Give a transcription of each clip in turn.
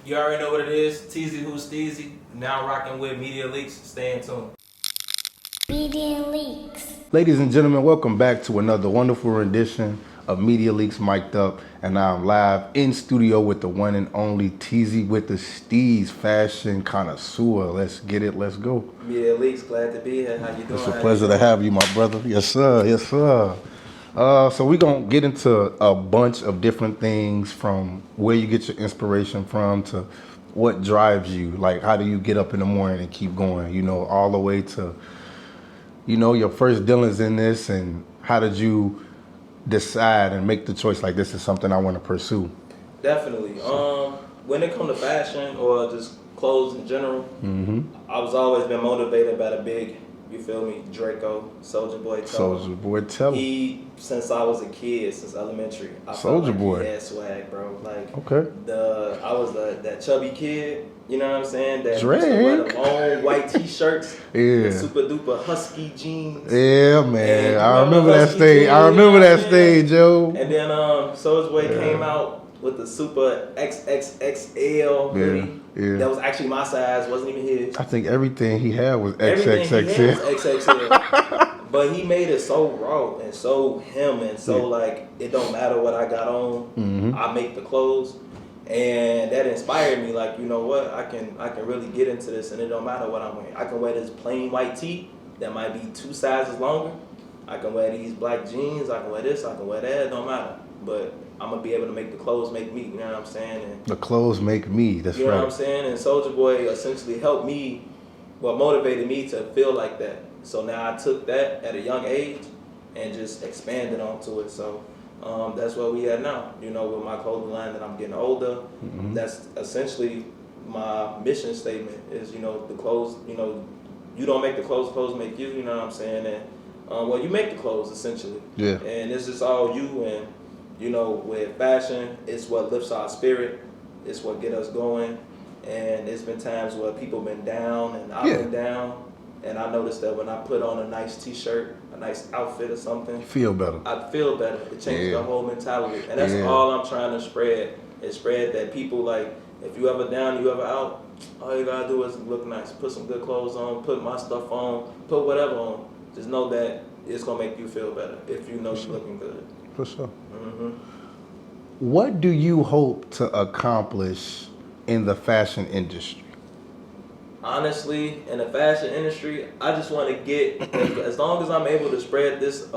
You already know what it is. Teezy who's Steezy. Now rocking with Media Leaks. Stay in tune. Media Leaks. Ladies and gentlemen, welcome back to another wonderful rendition of Media Leaks Mic'd Up. And now I'm live in studio with the one and only Teezy with the Steez, fashion connoisseur. Let's get it, let's go. Media Leaks, glad to be here. How you doing? It's a pleasure to have you, my brother. Yes, sir, yes, sir. So we're going to get into a bunch of different things, from where you get your inspiration from to what drives you. Like, how do you get up in the morning and keep going, you know, all the way to, you know, your first dealings in this, and how did you decide and make the choice like this is something I want to pursue? Definitely. When it comes to fashion or just clothes in general, I was always been motivated by the big, you feel me, Draco, Soulja Boy. Soulja Boy, tell him. He, since I was a kid, since elementary, I Soulja felt like Boy. he had swag, bro. Like, Okay. I was that chubby kid, you know what I'm saying? That Drake. used to wear the long white t-shirts, Yeah. the super duper husky jeans. Yeah, man. And I remember that Husky stage. jeans, I remember you know that what I'm saying? stage, yo. And then Soulja Boy came out with the super XXXL hoodie. Yeah. That was actually my size, wasn't even his. I think everything he had was Everything he had XXXL. was XXL. But he made it so raw and so him and so like it don't matter what I got on, I make the clothes. And that inspired me, like, you know what, I can really get into this, and it don't matter what I'm wearing. I can wear this plain white tee that might be 2 sizes longer. I can wear these black jeans, I can wear this, I can wear that, it don't matter. But I'm gonna be able to make the clothes make me, you know what I'm saying? And The clothes make me, that's you know right. what I'm saying? And Soulja Boy essentially helped me, motivated me to feel like that. So now I took that at a young age and just expanded onto it. So that's where we at now. You know, with my clothing line that I'm getting older, that's essentially my mission statement is, you know, the clothes, you know, you don't make the clothes, clothes make you, you know what I'm saying? And well, you make the clothes essentially. Yeah. And it's just all you. And you know, with fashion, it's what lifts our spirit. It's what get us going. And there's been times where people been down and I've been down. And I noticed that when I put on a nice t-shirt, a nice outfit or something, Feel better. I feel better. It changes the whole mentality. And that's all I'm trying to spread. Is spread that people, like, if you ever down, you ever out, all you gotta do is look nice. Put some good clothes on, put my stuff on, put whatever on. Just know that it's gonna make you feel better if you know you're looking good. For sure. What do you hope to accomplish in the fashion industry? Honestly, in the fashion industry, I just want to get, as long as I'm able to spread this,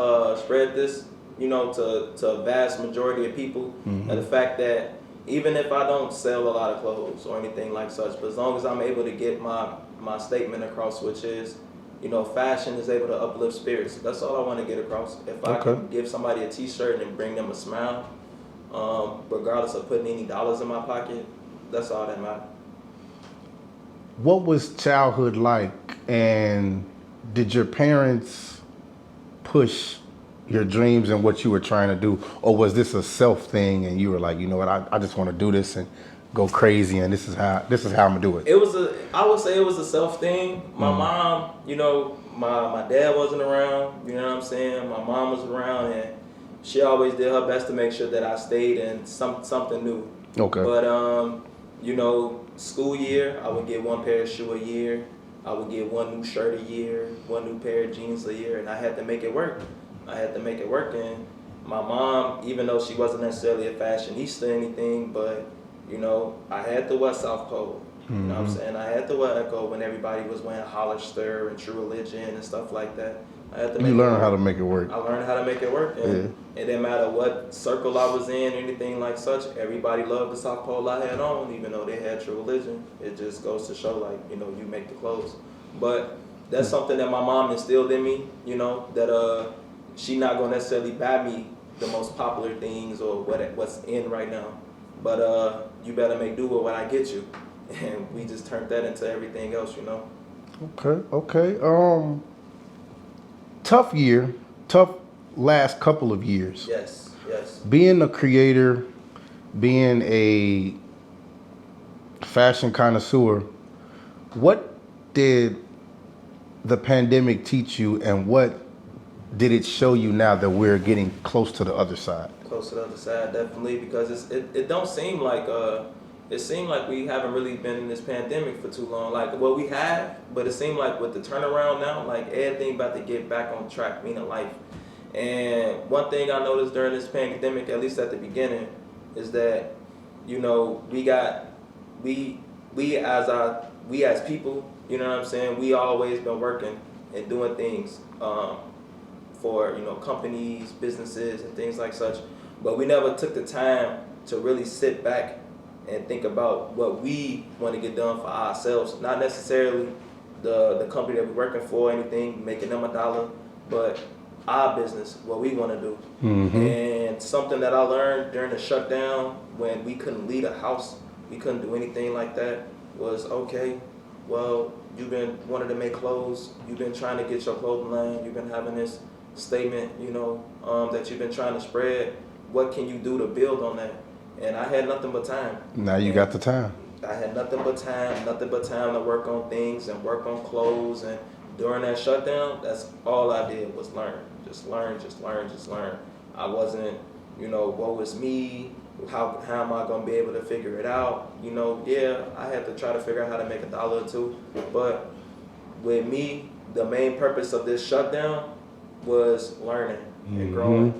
you know, to a vast majority of people, and the fact that even if I don't sell a lot of clothes or anything like such, but as long as I'm able to get my statement across, which is, you know, fashion is able to uplift spirits. That's all I want to get across. If I can give somebody a t-shirt and bring them a smile, regardless of putting any dollars in my pocket, that's all that matters. What was childhood like, and did your parents push your dreams and what you were trying to do, or was this a self thing and you were like, you know what, I just want to do this and go crazy, and this is how I'm gonna do it? I would say it was a self thing. My mom, you know, my dad wasn't around, you know what I'm saying? My mom was around, and she always did her best to make sure that I stayed in something new. Okay. But you know, school year, I would get 1 pair of shoe a year. I would get 1 new shirt a year, 1 new pair of jeans a year, and I had to make it work. And my mom, even though she wasn't necessarily a fashionista or anything, but, you know, I had to wear South Pole. You know what I'm saying? I had to wear Echo when everybody was wearing Hollister and True Religion and stuff like that. I had to make You learned how to make it work. I learned how to make it work, and it didn't matter what circle I was in, anything like such. Everybody loved the South Pole I had on, even though they had True Religion. It just goes to show, like, you know, you make the clothes. But that's something that my mom instilled in me, you know, that she not gonna necessarily buy me the most popular things or what's in right now, but you better make do with what I get you, and we just turned that into everything else, you know. Okay. Tough last couple of years. Yes. Being a creator, being a fashion connoisseur, what did the pandemic teach you, and what did it show you now that we're getting close to the other side? Close to the other side, definitely, because it don't seem like it seemed like we haven't really been in this pandemic for too long. Like, well, we have, but it seemed like with the turnaround now, like everything about to get back on track, meaning life. And one thing I noticed during this pandemic, at least at the beginning, is that, you know, we as people, you know what I'm saying, we always been working and doing things for, you know, companies, businesses, and things like such. But we never took the time to really sit back and think about what we want to get done for ourselves. Not necessarily the company that we're working for, anything, making them $1, but our business, what we want to do. And something that I learned during the shutdown when we couldn't leave the house, we couldn't do anything like that, was okay, well, you've been wanting to make clothes, you've been trying to get your clothing line, you've been having this statement, you know, that you've been trying to spread. What can you do to build on that? And I had nothing but time. Now you got the time. I had nothing but time to work on things and work on clothes. And during that shutdown, that's all I did was learn. Just learn. I wasn't, you know, woe is me. How am I gonna be able to figure it out? You know, yeah, I had to try to figure out how to make $1 or $2. But with me, the main purpose of this shutdown was learning and growing.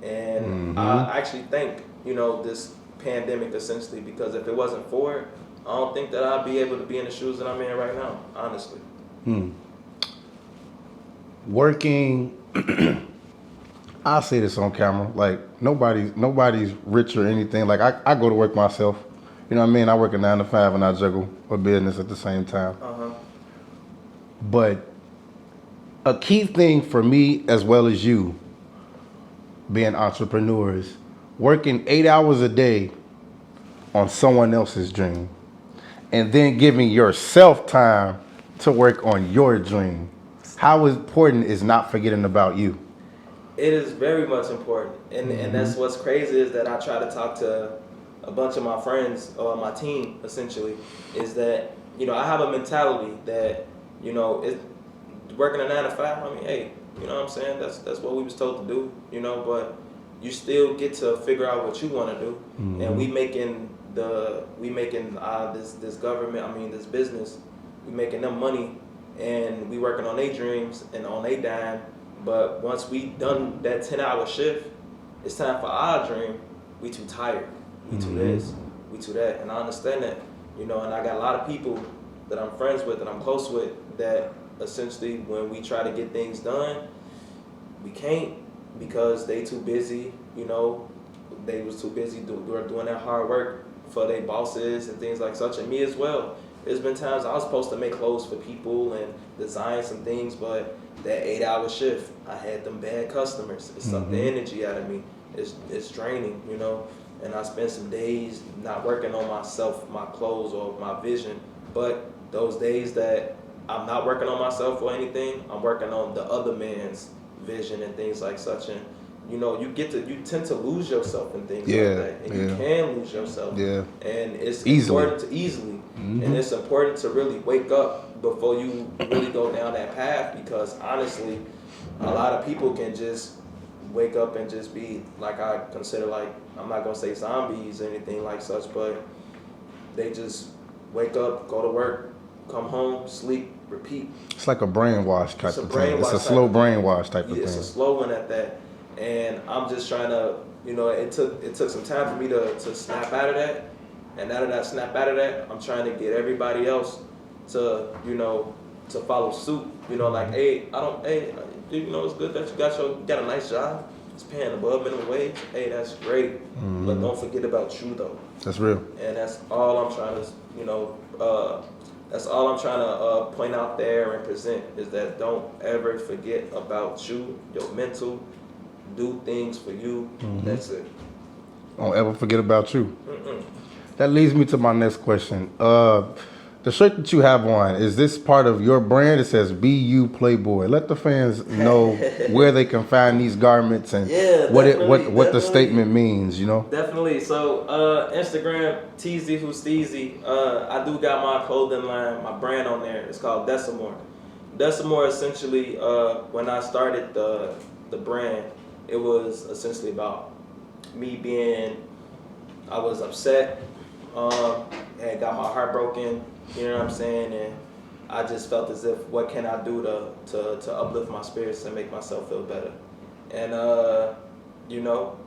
And I actually thank, you know, this pandemic essentially, because if it wasn't for it, I don't think that I'd be able to be in the shoes that I'm in right now, honestly. Working, I'll say this on camera, like nobody's rich or anything. Like I go to work myself, you know what I mean? I work a 9 to 5 and I juggle a business at the same time. But a key thing for me, as well as you, being entrepreneurs, working 8 hours a day on someone else's dream, and then giving yourself time to work on your dream. How important is not forgetting about you? It is very much important. And that's what's crazy, is that I try to talk to a bunch of my friends, or my team essentially, is that, you know, I have a mentality that, you know, working a 9 to 5, I mean, hey, you know what I'm saying? That's what we was told to do, you know, but you still get to figure out what you want to do. And we making this government, I mean, this business, we making them money, and we working on their dreams and on their dime. But once we done that 10-hour shift, it's time for our dream. We too tired. We too this. We too that. And I understand that, you know. And I got a lot of people that I'm friends with, that I'm close with, that essentially when we try to get things done, we can't, because they too busy. You know, they was too busy doing that hard work for their bosses and things like such, and me as well. There's been times I was supposed to make clothes for people and design some things, but that 8-hour shift, I had them bad customers. It sucked the energy out of me. It's draining, you know. And I spent some days not working on myself, my clothes, or my vision. But those days that I'm not working on myself or anything, I'm working on the other man's vision and things like such. And you know, you tend to lose yourself in things like that, and you can lose yourself. And it's important to easily, and it's important to really wake up before you really go down that path, because honestly, a lot of people can just wake up and just be like, I consider, like, I'm not gonna say zombies or anything like such, but they just wake up, go to work, come home, sleep, repeat. It's like a brainwash type of thing. It's a slow brainwash type of thing. It's a slow one at that. And I'm just trying to, you know, it took some time for me to snap out of that. And now that I snap out of that, I'm trying to get everybody else to, you know, to follow suit. You know, like, hey, you know, it's good that you got a nice job. It's paying above minimum wage. Hey, that's great. But don't forget about you, though. That's real. And that's all I'm trying to, you know, that's all I'm trying to point out there and present, is that don't ever forget about you, your mental. Do things for you. That's it. Don't ever forget about you. That leads me to my next question. The shirt that you have on, is this part of your brand? It says "Be You Playboy." Let the fans know where they can find these garments and what the statement means. You know. Definitely. So Instagram, Teezy who's Steezy. I do got my clothing line, my brand on there. It's called Desamor. Desamor essentially, when I started the brand, it was essentially about me I was upset, and got my heart broken. You know what I'm saying? And I just felt as if, what can I do to uplift my spirits and make myself feel better? And you know,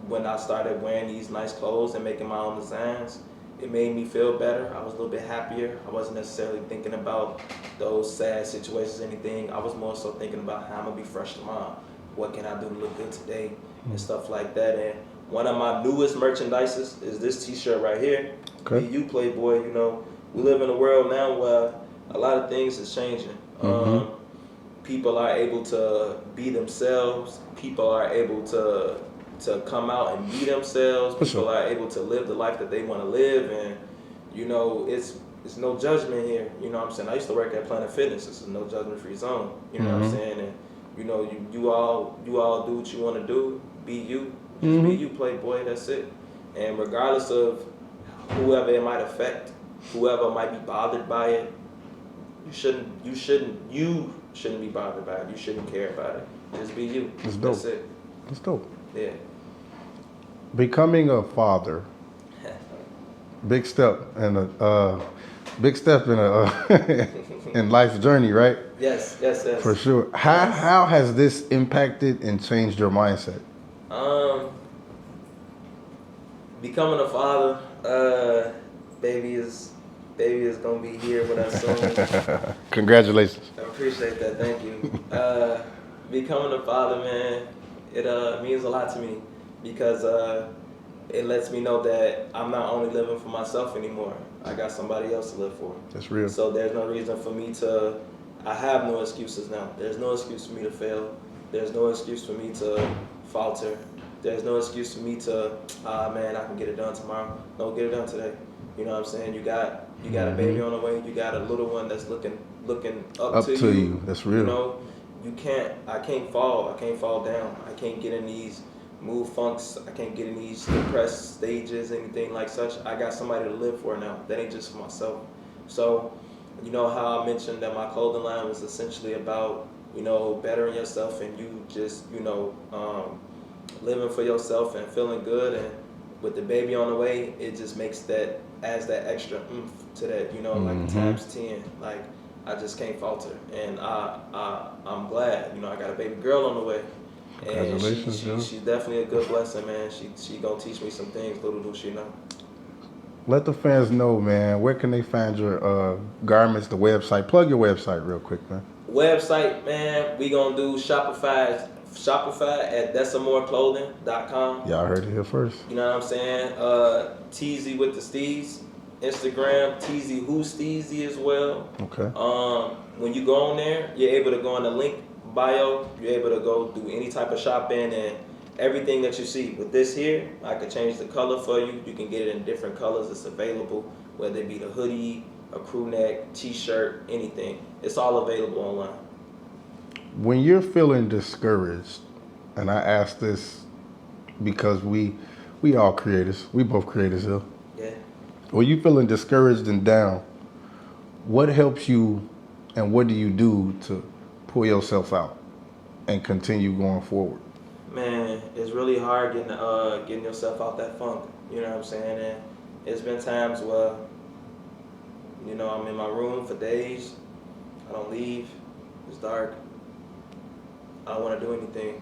when I started wearing these nice clothes and making my own designs, it made me feel better. I was a little bit happier. I wasn't necessarily thinking about those sad situations or anything. I was more so thinking about how I'm gonna be fresh tomorrow. What can I do to look good today and stuff like that. And one of my newest merchandises is this T-shirt right here. Okay. You Playboy, you know, we live in a world now where a lot of things is changing. People are able to be themselves. People are able to come out and be themselves. For People sure. are able to live the life that they want to live, and you know, it's no judgment here. You know what I'm saying? I used to work at Planet Fitness. This is no judgment free zone. You know what I'm saying? And you know, you all do what you want to do. Be you. Just be you, Playboy. That's it. And regardless of whoever it might affect, whoever might be bothered by it, you shouldn't be bothered by it. You shouldn't care about it. Just be you. That's dope. That's it. That's dope. Yeah. Becoming a father, big step in a in life's journey, right? Yes. For sure. How has this impacted and changed your mindset? Becoming a father, baby is gonna be here with us soon. Congratulations. I appreciate that. Thank you. Becoming a father, man, it means a lot to me because it lets me know that I'm not only living for myself anymore. I got somebody else to live for. That's real. So there's no reason for me to. I have no excuses now. There's no excuse for me to fail. There's no excuse for me to falter. There's no excuse for me to, man, I can get it done tomorrow. No, get it done today. You know what I'm saying? You got a baby on the way. You got a little one that's looking up to you. That's real. You know, I can't fall down. I can't get in these mood funks. I can't get in these depressed stages, anything like such. I got somebody to live for now. That ain't just for myself. So, you know how I mentioned that my clothing line was essentially about, you know, bettering yourself and you just, you know, living for yourself and feeling good. And with the baby on the way, it just adds that extra oomph to that, you know, like times 10. Like, I just can't falter. And I'm glad, you know, I got a baby girl on the way. And she's definitely a good blessing, man. She gonna teach me some things, little do she know. Let the fans know, man, where can they find your garments, the website? Plug your website real quick, man. Website, man, we gonna do Shopify at DesamorClothing.com. Y'all heard it here first. You know what I'm saying? Teezy with the Steez. Instagram, Teezy Who Steezy as well. Okay. When you go on there, you're able to go on the link bio. You're able to go do any type of shopping and everything that you see. With this here, I can change the color for you. You can get it in different colors. It's available, whether it be the hoodie, a crew neck, t-shirt, anything. It's all available online. When you're feeling discouraged, and I ask this because we all creators, we both creators here. Yeah. When you feeling discouraged and down, what helps you and what do you do to pull yourself out and continue going forward? Man, it's really hard getting yourself out that funk. You know what I'm saying? And it's been times where, you know, I'm in my room for days. I don't leave. It's dark. I don't want to do anything.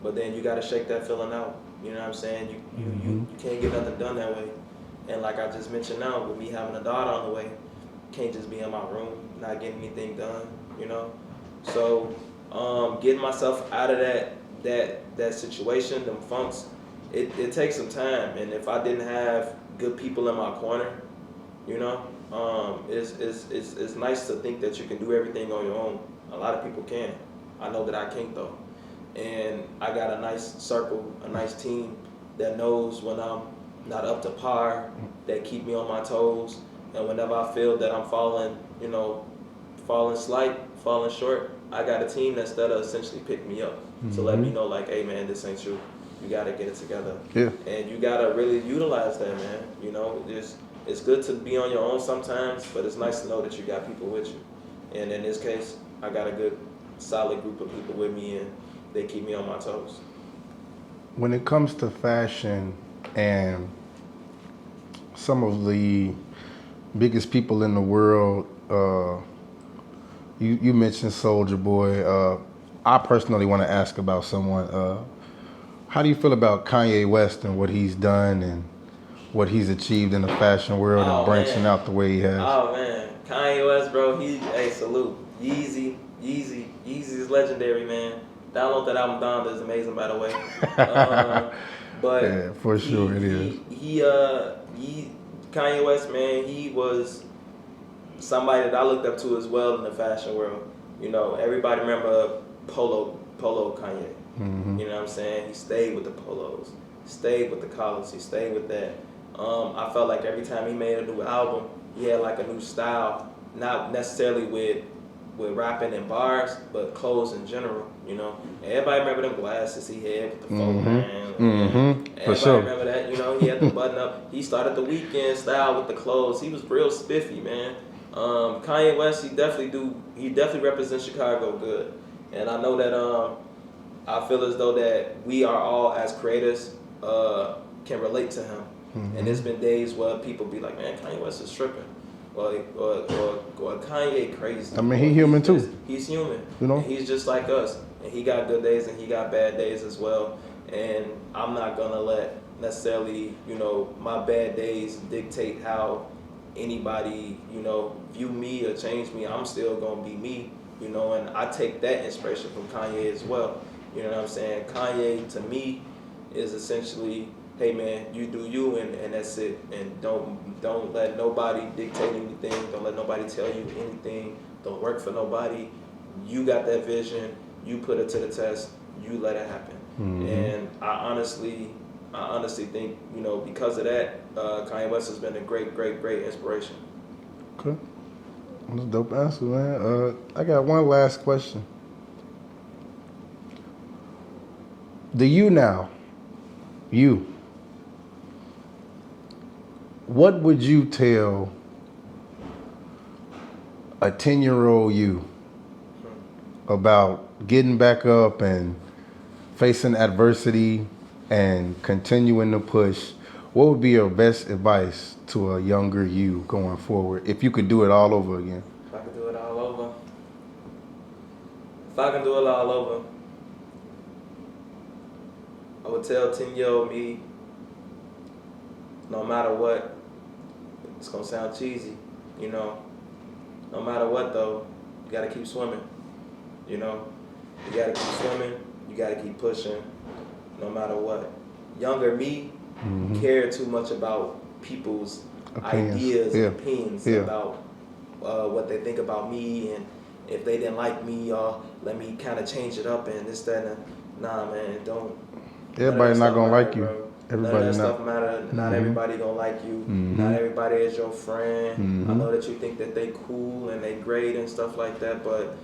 But then you got to shake that feeling out. You know what I'm saying? You can't get nothing done that way. And like I just mentioned now, with me having a daughter on the way, can't just be in my room, not getting anything done, you know? So getting myself out of that situation, them funks, it takes some time. And if I didn't have good people in my corner, you know, it's nice to think that you can do everything on your own. A lot of people can. I know that I can't though. And I got a nice circle, a nice team that knows when I'm not up to par, that keep me on my toes. And whenever I feel that I'm falling short, I got a team that's that'll essentially pick me up to let me know, like, hey man, this ain't you. You gotta get it together. Yeah. And you gotta really utilize that, man. You know, it's good to be on your own sometimes, but it's nice to know that you got people with you. And in this case, I got a good, solid group of people with me, and they keep me on my toes. When it comes to fashion and some of the biggest people in the world. You mentioned Soulja Boy. I personally want to ask about someone. How do you feel about Kanye West and what he's done and what he's achieved in the fashion world and branching out the way he has? Oh man, Kanye West, bro. Hey, salute. Yeezy is legendary, man. Download that album, Donda is amazing, by the way. But yeah, for sure it is. Kanye West, man, he was somebody that I looked up to as well in the fashion world. You know, everybody remember Polo Kanye. Mm-hmm. You know what I'm saying? He stayed with the polos, stayed with the collars, he stayed with that. I felt like every time he made a new album, he had like a new style, not necessarily with rapping and bars, but clothes in general. You know, and everybody remember them glasses he had with the faux band. Everybody sure. remember that. You know, he had the button up. He started the weekend style with the clothes. He was real spiffy, man. Kanye West, he definitely represents Chicago good, and I know that I feel as though that we are all as creators can relate to him. Mm-hmm. And there's been days where people be like, man, Kanye West is tripping. Or Kanye crazy. I mean, he's human too. He's human. You know? And he's just like us. And he got good days and he got bad days as well. And I'm not going to let necessarily, you know, my bad days dictate how anybody, you know, view me or change me. I'm still going to be me, you know, and I take that inspiration from Kanye as well. You know what I'm saying? Kanye, to me, is essentially, hey man, you do you, and that's it. And don't let nobody dictate anything. Don't let nobody tell you anything. Don't work for nobody. You got that vision. You put it to the test. You let it happen. Mm-hmm. And I honestly think, you know, because of that, Kanye West has been a great inspiration. Okay, that's a dope answer, man. I got one last question. What would you tell a 10-year-old you about getting back up and facing adversity and continuing to push? What would be your best advice to a younger you going forward if you could do it all over again? If I could do it all over. If I can do it all over, I would tell 10-year-old me, no matter what, it's gonna sound cheesy, you know, no matter what though, you gotta keep swimming, you know, you gotta keep swimming, you gotta keep pushing, no matter what. Younger me cared too much about people's ideas and opinions about what they think about me, and if they didn't like me, let me kind of change it up and this, that, and nah, man, don't. Everybody's not gonna like you. Bro. Everybody None of that stuff matter. Not everybody gonna like you. Not everybody is your friend. I know that you think that they cool and they great and stuff like that, but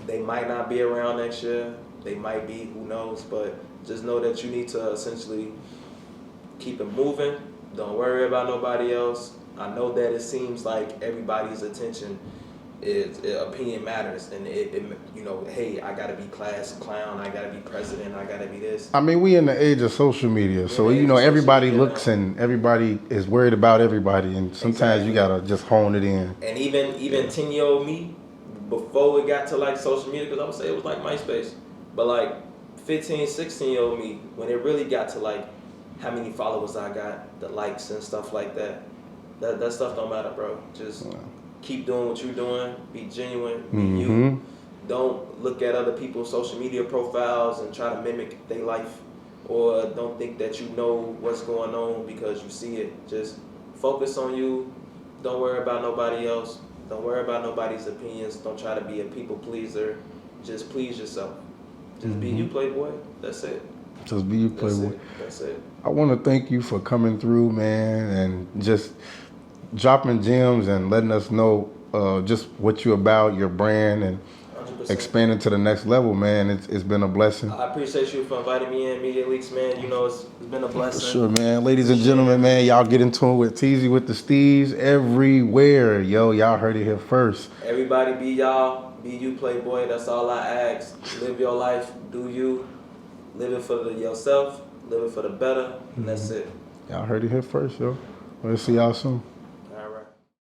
they might not be around next year. They might be, who knows? But just know that you need to essentially keep it moving. Don't worry about nobody else. I know that it seems like everybody's attention opinion matters, and it you know, hey, I gotta be class clown, I gotta be president, I gotta be this. I mean, we in the age of social media, so you know everybody looks and everybody is worried about everybody, and sometimes you gotta just hone it in. And even 10-year-old me, before it got to like social media, because I would say it was like MySpace, but like 15, 16-year-old me, when it really got to like how many followers I got, the likes and stuff like that, that stuff don't matter, bro. Just keep doing what you're doing. Be genuine. Be you. Don't look at other people's social media profiles and try to mimic their life, or don't think that you know what's going on because you see it. Just focus on you. Don't worry about nobody else. Don't worry about nobody's opinions. Don't try to be a people pleaser. Just please yourself. Just be you, Playboy. That's it. Just be you, Playboy. That's it. I want to thank you for coming through, man, and just dropping gems and letting us know just what you're about, your brand, and 100%. Expanding to the next level, man. It's been a blessing. I appreciate you for inviting me in, Media Leaks, man. You know, it's been a blessing. For sure, man. Ladies and gentlemen, man, y'all get in tune with Teezy with the Steez everywhere. Yo, y'all heard it here first. Everybody be y'all. Be you, Playboy. That's all I ask. Live your life. Do you. Live it for yourself. Live it for the better. And that's it. Y'all heard it here first, yo. We'll see y'all soon.